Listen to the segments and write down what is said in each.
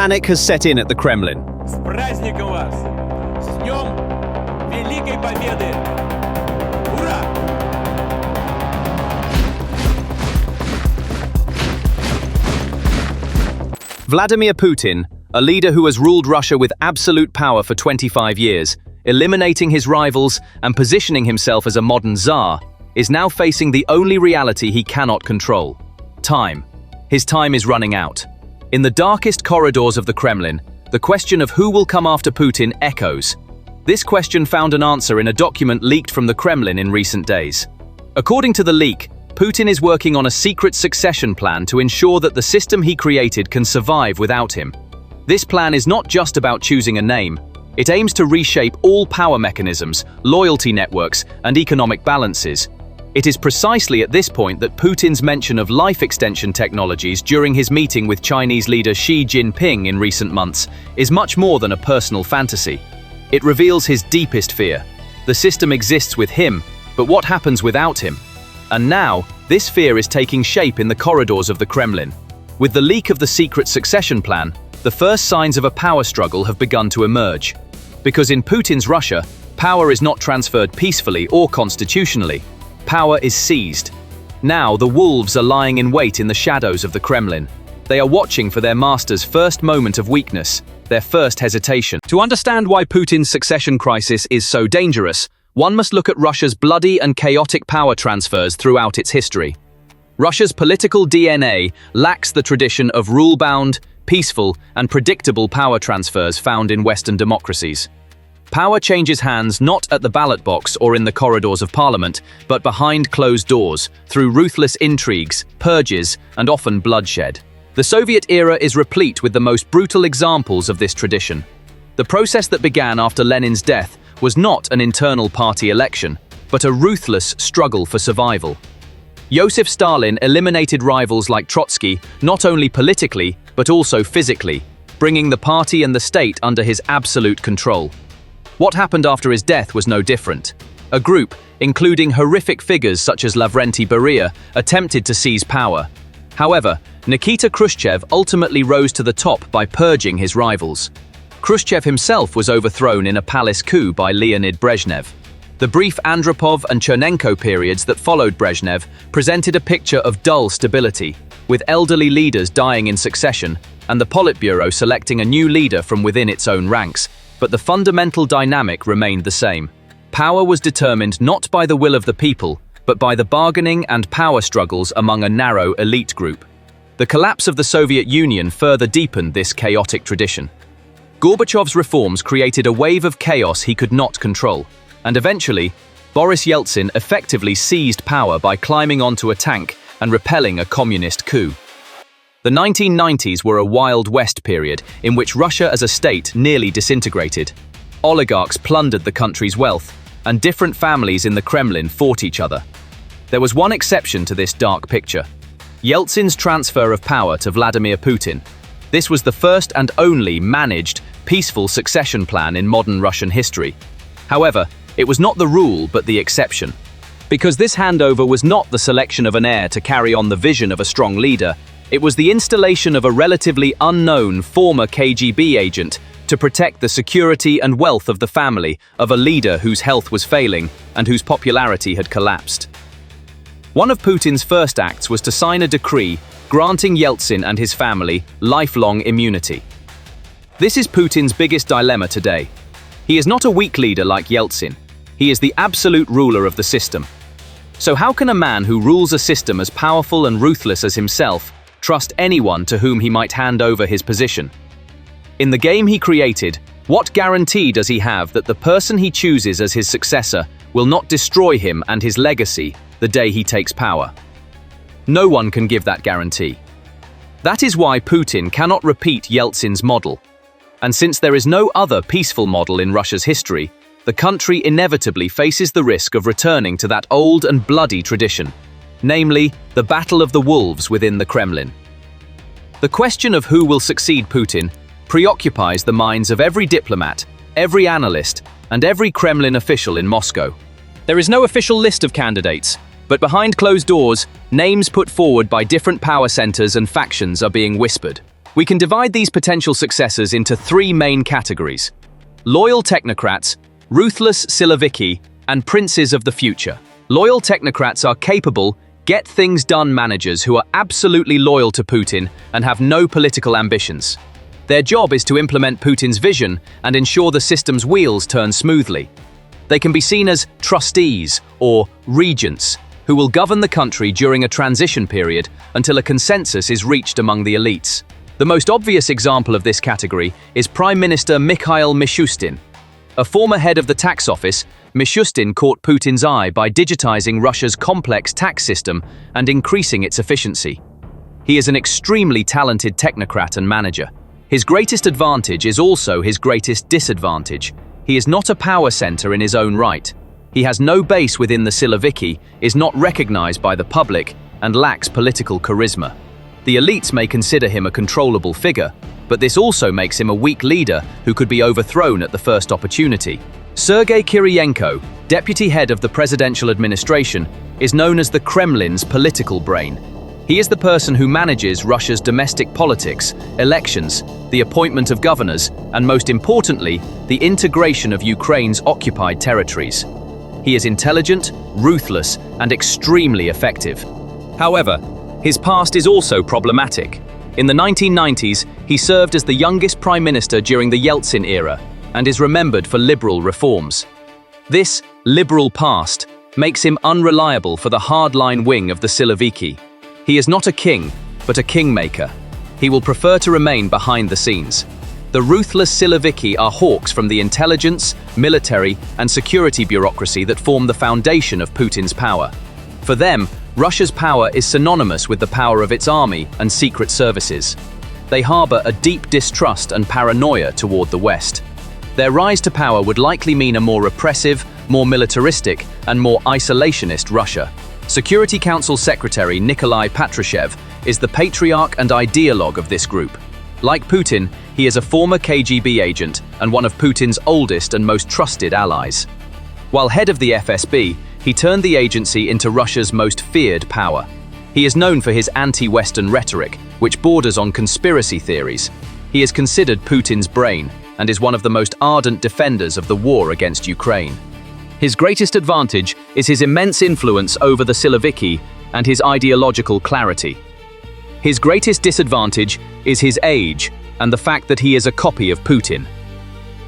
Panic has set in at the Kremlin. С праздником вас! С Днем Великой Победы! Ура! Vladimir Putin, a leader who has ruled Russia with absolute power for 25 years, eliminating his rivals and positioning himself as a modern Tsar, is now facing the only reality he cannot control: time. His time is running out. In the darkest corridors of the Kremlin, the question of who will come after Putin echoes. This question found an answer in a document leaked from the Kremlin in recent days. According to the leak, Putin is working on a secret succession plan to ensure that the system he created can survive without him. This plan is not just about choosing a name. It aims to reshape all power mechanisms, loyalty networks, and economic balances. It is precisely at this point that Putin's mention of life extension technologies during his meeting with Chinese leader Xi Jinping in recent months is much more than a personal fantasy. It reveals his deepest fear. The system exists with him, but what happens without him? And now, this fear is taking shape in the corridors of the Kremlin. With the leak of the secret succession plan, the first signs of a power struggle have begun to emerge. Because in Putin's Russia, power is not transferred peacefully or constitutionally. Power is seized. Now the wolves are lying in wait in the shadows of the Kremlin. They are watching for their master's first moment of weakness, their first hesitation. To understand why Putin's succession crisis is so dangerous, one must look at Russia's bloody and chaotic power transfers throughout its history. Russia's political DNA lacks the tradition of rule-bound, peaceful, and predictable power transfers found in Western democracies. Power changes hands not at the ballot box or in the corridors of parliament, but behind closed doors, through ruthless intrigues, purges, and often bloodshed. The Soviet era is replete with the most brutal examples of this tradition. The process that began after Lenin's death was not an internal party election, but a ruthless struggle for survival. Joseph Stalin eliminated rivals like Trotsky not only politically, but also physically, bringing the party and the state under his absolute control. What happened after his death was no different. A group, including horrific figures such as Lavrenti Beria, attempted to seize power. However, Nikita Khrushchev ultimately rose to the top by purging his rivals. Khrushchev himself was overthrown in a palace coup by Leonid Brezhnev. The brief Andropov and Chernenko periods that followed Brezhnev presented a picture of dull stability, with elderly leaders dying in succession and the Politburo selecting a new leader from within its own ranks. But the fundamental dynamic remained the same. Power was determined not by the will of the people, but by the bargaining and power struggles among a narrow elite group. The collapse of the Soviet Union further deepened this chaotic tradition. Gorbachev's reforms created a wave of chaos he could not control, and eventually, Boris Yeltsin effectively seized power by climbing onto a tank and repelling a communist coup. The 1990s were a Wild West period in which Russia as a state nearly disintegrated. Oligarchs plundered the country's wealth, and different families in the Kremlin fought each other. There was one exception to this dark picture: Yeltsin's transfer of power to Vladimir Putin. This was the first and only managed, peaceful succession plan in modern Russian history. However, it was not the rule but the exception. Because this handover was not the selection of an heir to carry on the vision of a strong leader, it was the installation of a relatively unknown former KGB agent to protect the security and wealth of the family of a leader whose health was failing and whose popularity had collapsed. One of Putin's first acts was to sign a decree granting Yeltsin and his family lifelong immunity. This is Putin's biggest dilemma today. He is not a weak leader like Yeltsin. He is the absolute ruler of the system. So how can a man who rules a system as powerful and ruthless as himself trust anyone to whom he might hand over his position? In the game he created, what guarantee does he have that the person he chooses as his successor will not destroy him and his legacy the day he takes power? No one can give that guarantee. That is why Putin cannot repeat Yeltsin's model. And since there is no other peaceful model in Russia's history, the country inevitably faces the risk of returning to that old and bloody tradition, namely, the battle of the wolves within the Kremlin. The question of who will succeed Putin preoccupies the minds of every diplomat, every analyst, and every Kremlin official in Moscow. There is no official list of candidates, but behind closed doors, names put forward by different power centers and factions are being whispered. We can divide these potential successors into three main categories: Loyal Technocrats, Ruthless Siloviki, and Princes of the Future. Loyal Technocrats are capable, get-things-done managers who are absolutely loyal to Putin and have no political ambitions. Their job is to implement Putin's vision and ensure the system's wheels turn smoothly. They can be seen as trustees or regents who will govern the country during a transition period until a consensus is reached among the elites. The most obvious example of this category is Prime Minister Mikhail Mishustin. A former head of the tax office, Mishustin caught Putin's eye by digitizing Russia's complex tax system and increasing its efficiency. He is an extremely talented technocrat and manager. His greatest advantage is also his greatest disadvantage. He is not a power center in his own right. He has no base within the Siloviki, is not recognized by the public, and lacks political charisma. The elites may consider him a controllable figure, but this also makes him a weak leader who could be overthrown at the first opportunity. Sergei Kiriyenko, deputy head of the presidential administration, is known as the Kremlin's political brain. He is the person who manages Russia's domestic politics, elections, the appointment of governors, and most importantly, the integration of Ukraine's occupied territories. He is intelligent, ruthless, and extremely effective. However, his past is also problematic. In the 1990s, he served as the youngest prime minister during the Yeltsin era and is remembered for liberal reforms. This liberal past makes him unreliable for the hardline wing of the Siloviki. He is not a king, but a kingmaker. He will prefer to remain behind the scenes. The ruthless Siloviki are hawks from the intelligence, military, and security bureaucracy that form the foundation of Putin's power. For them, Russia's power is synonymous with the power of its army and secret services. They harbor a deep distrust and paranoia toward the West. Their rise to power would likely mean a more repressive, more militaristic, and more isolationist Russia. Security Council Secretary Nikolai Patrushev is the patriarch and ideologue of this group. Like Putin, he is a former KGB agent and one of Putin's oldest and most trusted allies. While head of the FSB, he turned the agency into Russia's most feared power. He is known for his anti-Western rhetoric, which borders on conspiracy theories. He is considered Putin's brain and is one of the most ardent defenders of the war against Ukraine. His greatest advantage is his immense influence over the Siloviki and his ideological clarity. His greatest disadvantage is his age and the fact that he is a copy of Putin.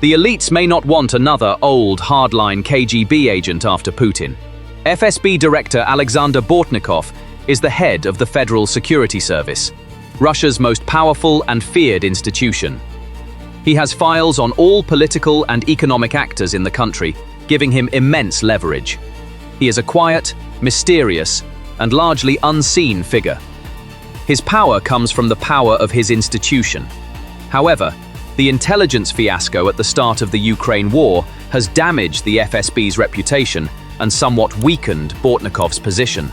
The elites may not want another old, hardline KGB agent after Putin. FSB Director Alexander Bortnikov is the head of the Federal Security Service, Russia's most powerful and feared institution. He has files on all political and economic actors in the country, giving him immense leverage. He is a quiet, mysterious, and largely unseen figure. His power comes from the power of his institution. However, the intelligence fiasco at the start of the Ukraine war has damaged the FSB's reputation and somewhat weakened Bortnikov's position.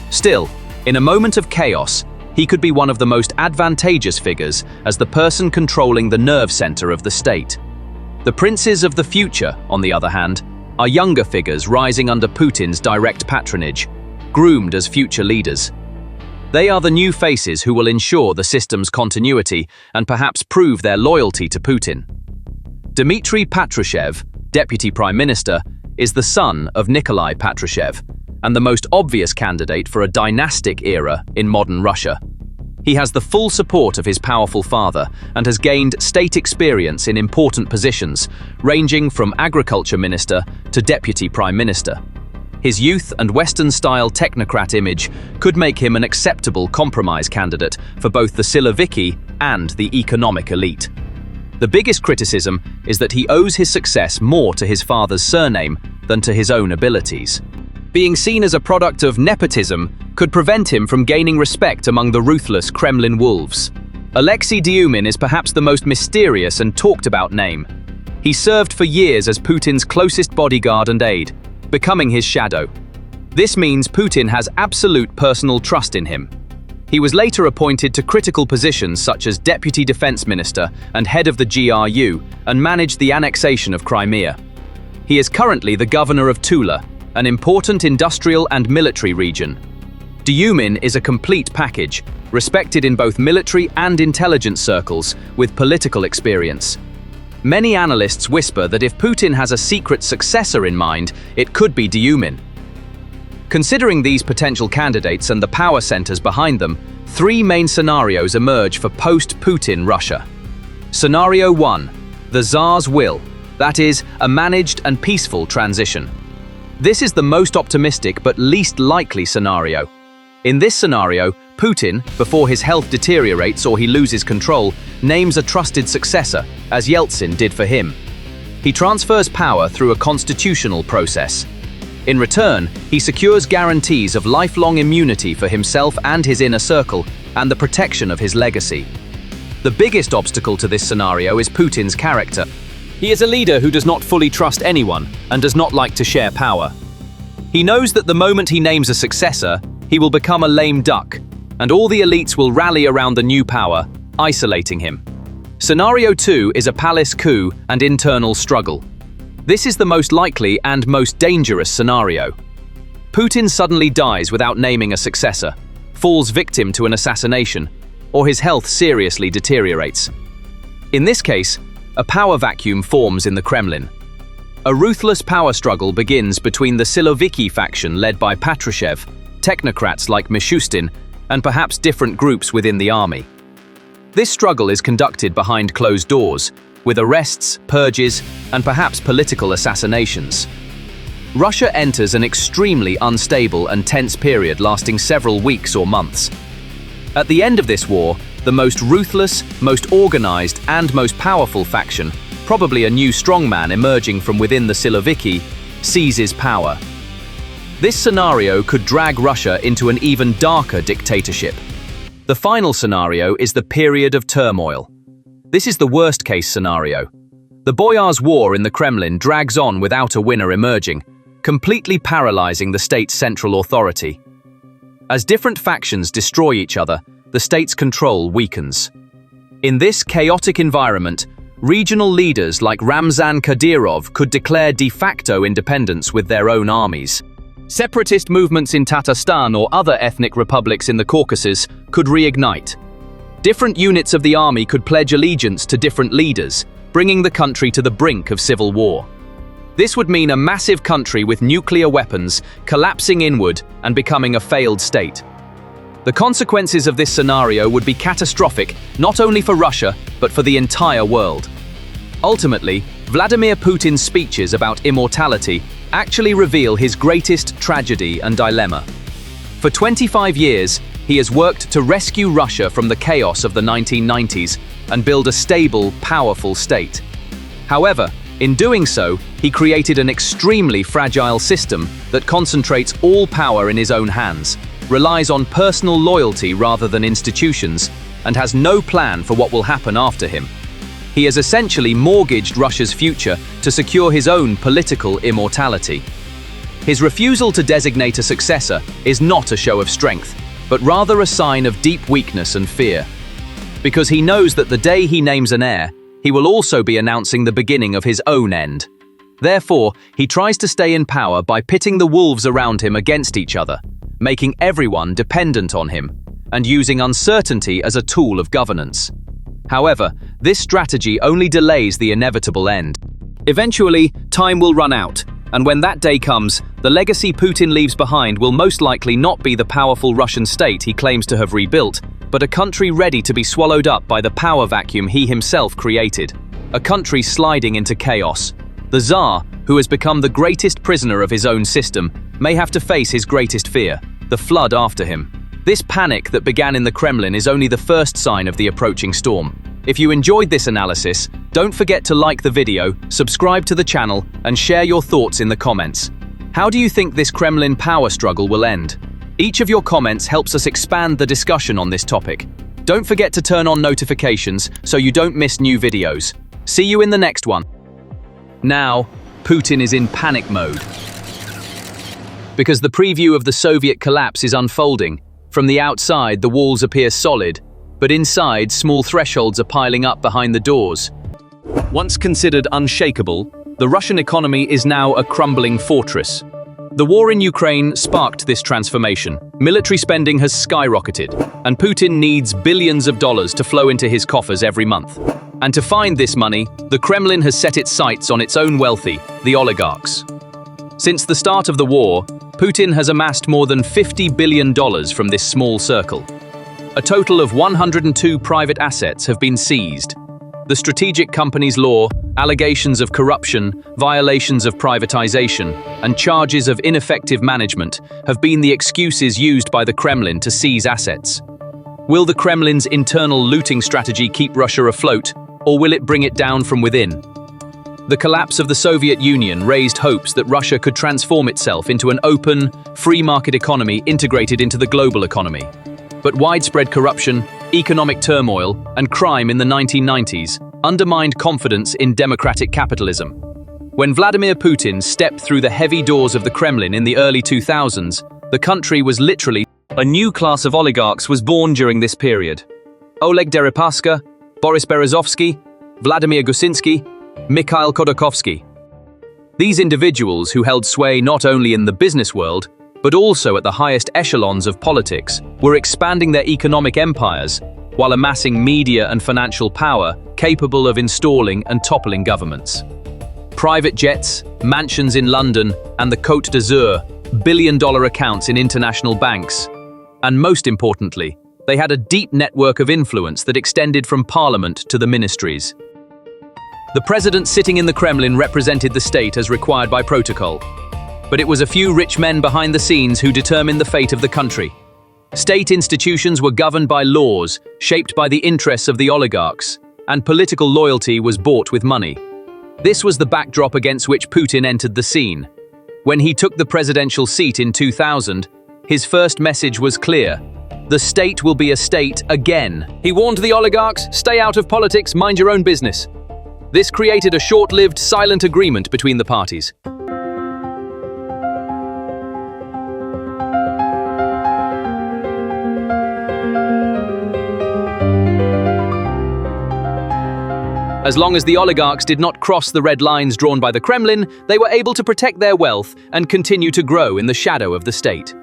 Still, in a moment of chaos, he could be one of the most advantageous figures as the person controlling the nerve center of the state. The princes of the future, on the other hand, are younger figures rising under Putin's direct patronage, groomed as future leaders. They are the new faces who will ensure the system's continuity and perhaps prove their loyalty to Putin. Dmitry Patrushev, Deputy Prime Minister, is the son of Nikolai Patrushev and the most obvious candidate for a dynastic era in modern Russia. He has the full support of his powerful father and has gained state experience in important positions, ranging from agriculture minister to deputy prime minister. His youth and Western-style technocrat image could make him an acceptable compromise candidate for both the Siloviki and the economic elite. The biggest criticism is that he owes his success more to his father's surname than to his own abilities. Being seen as a product of nepotism could prevent him from gaining respect among the ruthless Kremlin wolves. Aleksey Dyumin is perhaps the most mysterious and talked-about name. He served for years as Putin's closest bodyguard and aide, becoming his shadow. This means Putin has absolute personal trust in him. He was later appointed to critical positions such as Deputy Defense Minister and head of the GRU and managed the annexation of Crimea. He is currently the governor of Tula, an important industrial and military region. Dyumin is a complete package, respected in both military and intelligence circles, with political experience. Many analysts whisper that if Putin has a secret successor in mind, it could be Dyumin. Considering these potential candidates and the power centers behind them, three main scenarios emerge for post-Putin Russia. Scenario 1. The Tsar's will, that is, a managed and peaceful transition. This is the most optimistic but least likely scenario. In this scenario, Putin, before his health deteriorates or he loses control, names a trusted successor, as Yeltsin did for him. He transfers power through a constitutional process. In return, he secures guarantees of lifelong immunity for himself and his inner circle, and the protection of his legacy. The biggest obstacle to this scenario is Putin's character. He is a leader who does not fully trust anyone and does not like to share power. He knows that the moment he names a successor, he will become a lame duck, and all the elites will rally around the new power, isolating him. Scenario 2 is a palace coup and internal struggle. This is the most likely and most dangerous scenario. Putin suddenly dies without naming a successor, falls victim to an assassination, or his health seriously deteriorates. In this case, a power vacuum forms in the Kremlin. A ruthless power struggle begins between the Siloviki faction led by Patrushev, technocrats like Mishustin, and perhaps different groups within the army. This struggle is conducted behind closed doors, with arrests, purges, and perhaps political assassinations. Russia enters an extremely unstable and tense period lasting several weeks or months. At the end of this war, the most ruthless, most organized, and most powerful faction, probably a new strongman emerging from within the Siloviki, seizes power. This scenario could drag Russia into an even darker dictatorship. The final scenario is the period of turmoil. This is the worst-case scenario. The Boyars' War in the Kremlin drags on without a winner emerging, completely paralyzing the state's central authority. As different factions destroy each other, the state's control weakens. In this chaotic environment, regional leaders like Ramzan Kadyrov could declare de facto independence with their own armies. Separatist movements in Tatarstan or other ethnic republics in the Caucasus could reignite. Different units of the army could pledge allegiance to different leaders, bringing the country to the brink of civil war. This would mean a massive country with nuclear weapons collapsing inward and becoming a failed state. The consequences of this scenario would be catastrophic not only for Russia, but for the entire world. Ultimately, Vladimir Putin's speeches about immortality actually reveal his greatest tragedy and dilemma. For 25 years, he has worked to rescue Russia from the chaos of the 1990s and build a stable, powerful state. However, in doing so, he created an extremely fragile system that concentrates all power in his own hands, relies on personal loyalty rather than institutions, and has no plan for what will happen after him. He has essentially mortgaged Russia's future to secure his own political immortality. His refusal to designate a successor is not a show of strength, but rather a sign of deep weakness and fear. Because he knows that the day he names an heir, he will also be announcing the beginning of his own end. Therefore, he tries to stay in power by pitting the wolves around him against each other, making everyone dependent on him, and using uncertainty as a tool of governance. However, this strategy only delays the inevitable end. Eventually, time will run out, and when that day comes, the legacy Putin leaves behind will most likely not be the powerful Russian state he claims to have rebuilt, but a country ready to be swallowed up by the power vacuum he himself created. A country sliding into chaos. The Tsar, who has become the greatest prisoner of his own system, may have to face his greatest fear, the flood after him. This panic that began in the Kremlin is only the first sign of the approaching storm. If you enjoyed this analysis, don't forget to like the video, subscribe to the channel, and share your thoughts in the comments. How do you think this Kremlin power struggle will end? Each of your comments helps us expand the discussion on this topic. Don't forget to turn on notifications so you don't miss new videos. See you in the next one. Now, Putin is in panic mode. Because the preview of the Soviet collapse is unfolding. From the outside, the walls appear solid, but inside, small thresholds are piling up behind the doors. Once considered unshakable, the Russian economy is now a crumbling fortress. The war in Ukraine sparked this transformation. Military spending has skyrocketed, and Putin needs billions of dollars to flow into his coffers every month. And to find this money, the Kremlin has set its sights on its own wealthy, the oligarchs. Since the start of the war, Putin has amassed more than $50 billion from this small circle. A total of 102 private assets have been seized. The Strategic Companies Law, allegations of corruption, violations of privatization, and charges of ineffective management have been the excuses used by the Kremlin to seize assets. Will the Kremlin's internal looting strategy keep Russia afloat, or will it bring it down from within? The collapse of the Soviet Union raised hopes that Russia could transform itself into an open, free market economy integrated into the global economy. But widespread corruption, economic turmoil, and crime in the 1990s undermined confidence in democratic capitalism. When Vladimir Putin stepped through the heavy doors of the Kremlin in the early 2000s, the country was literally a new class of oligarchs was born during this period. Oleg Deripaska, Boris Berezovsky, Vladimir Gusinsky, Mikhail Khodorkovsky. These individuals who held sway not only in the business world, but also at the highest echelons of politics, were expanding their economic empires while amassing media and financial power capable of installing and toppling governments. Private jets, mansions in London, and the Côte d'Azur, billion-dollar accounts in international banks. And most importantly, they had a deep network of influence that extended from parliament to the ministries. The president sitting in the Kremlin represented the state as required by protocol. But it was a few rich men behind the scenes who determined the fate of the country. State institutions were governed by laws, shaped by the interests of the oligarchs, and political loyalty was bought with money. This was the backdrop against which Putin entered the scene. When he took the presidential seat in 2000, his first message was clear: the state will be a state again. He warned the oligarchs, stay out of politics, mind your own business. This created a short-lived, silent agreement between the parties. As long as the oligarchs did not cross the red lines drawn by the Kremlin, they were able to protect their wealth and continue to grow in the shadow of the state.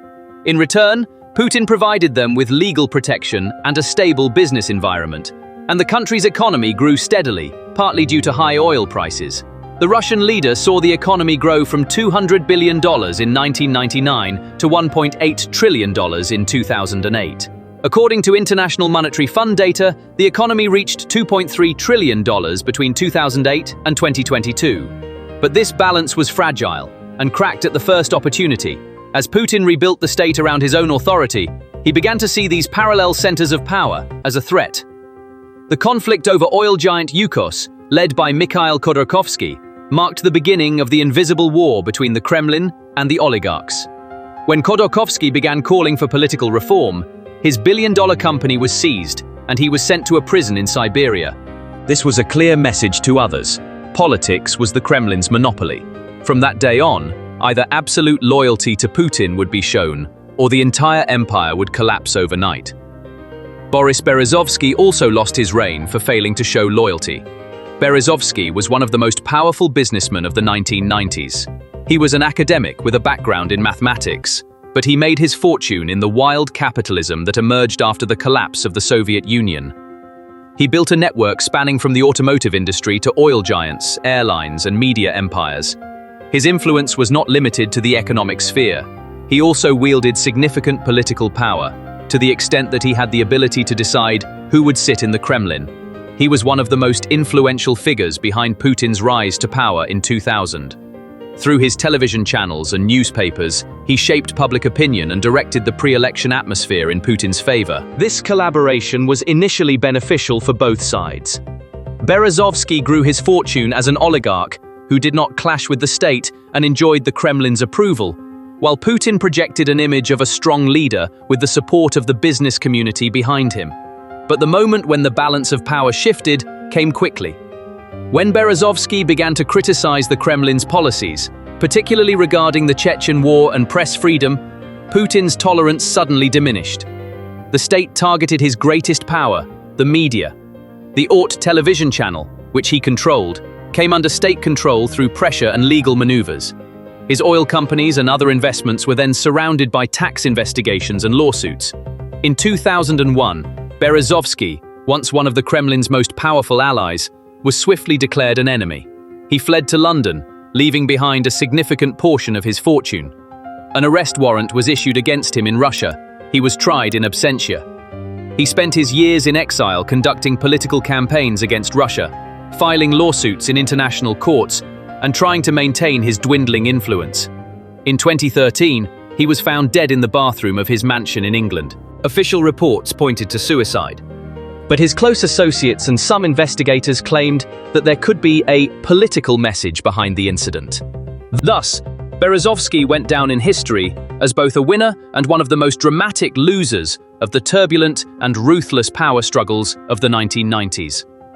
In return, Putin provided them with legal protection and a stable business environment, and the country's economy grew steadily, partly due to high oil prices. The Russian leader saw the economy grow from $200 billion in 1999 to $1.8 trillion in 2008. According to International Monetary Fund data, the economy reached $2.3 trillion between 2008 and 2022. But this balance was fragile and cracked at the first opportunity. As Putin rebuilt the state around his own authority, he began to see these parallel centers of power as a threat. The conflict over oil giant Yukos, led by Mikhail Khodorkovsky, marked the beginning of the invisible war between the Kremlin and the oligarchs. When Khodorkovsky began calling for political reform, his billion-dollar company was seized, and he was sent to a prison in Siberia. This was a clear message to others. Politics was the Kremlin's monopoly. From that day on, either absolute loyalty to Putin would be shown, or the entire empire would collapse overnight. Boris Berezovsky also lost his reign for failing to show loyalty. Berezovsky was one of the most powerful businessmen of the 1990s. He was an academic with a background in mathematics, but he made his fortune in the wild capitalism that emerged after the collapse of the Soviet Union. He built a network spanning from the automotive industry to oil giants, airlines, and media empires. His influence was not limited to the economic sphere. He also wielded significant political power, to the extent that he had the ability to decide who would sit in the Kremlin. He was one of the most influential figures behind Putin's rise to power in 2000. Through his television channels and newspapers, he shaped public opinion and directed the pre-election atmosphere in Putin's favor. This collaboration was initially beneficial for both sides. Berezovsky grew his fortune as an oligarch who did not clash with the state and enjoyed the Kremlin's approval, while Putin projected an image of a strong leader with the support of the business community behind him. But the moment when the balance of power shifted came quickly. When Berezovsky began to criticize the Kremlin's policies, particularly regarding the Chechen war and press freedom, Putin's tolerance suddenly diminished. The state targeted his greatest power, the media. The Aut television channel, which he controlled, came under state control through pressure and legal maneuvers. His oil companies and other investments were then surrounded by tax investigations and lawsuits. In 2001, Berezovsky, once one of the Kremlin's most powerful allies, was swiftly declared an enemy. He fled to London, leaving behind a significant portion of his fortune. An arrest warrant was issued against him in Russia. He was tried in absentia. He spent his years in exile conducting political campaigns against Russia, filing lawsuits in international courts, and trying to maintain his dwindling influence. In 2013, he was found dead in the bathroom of his mansion in England. Official reports pointed to suicide. But his close associates and some investigators claimed that there could be a political message behind the incident. Thus, Berezovsky went down in history as both a winner and one of the most dramatic losers of the turbulent and ruthless power struggles of the 1990s.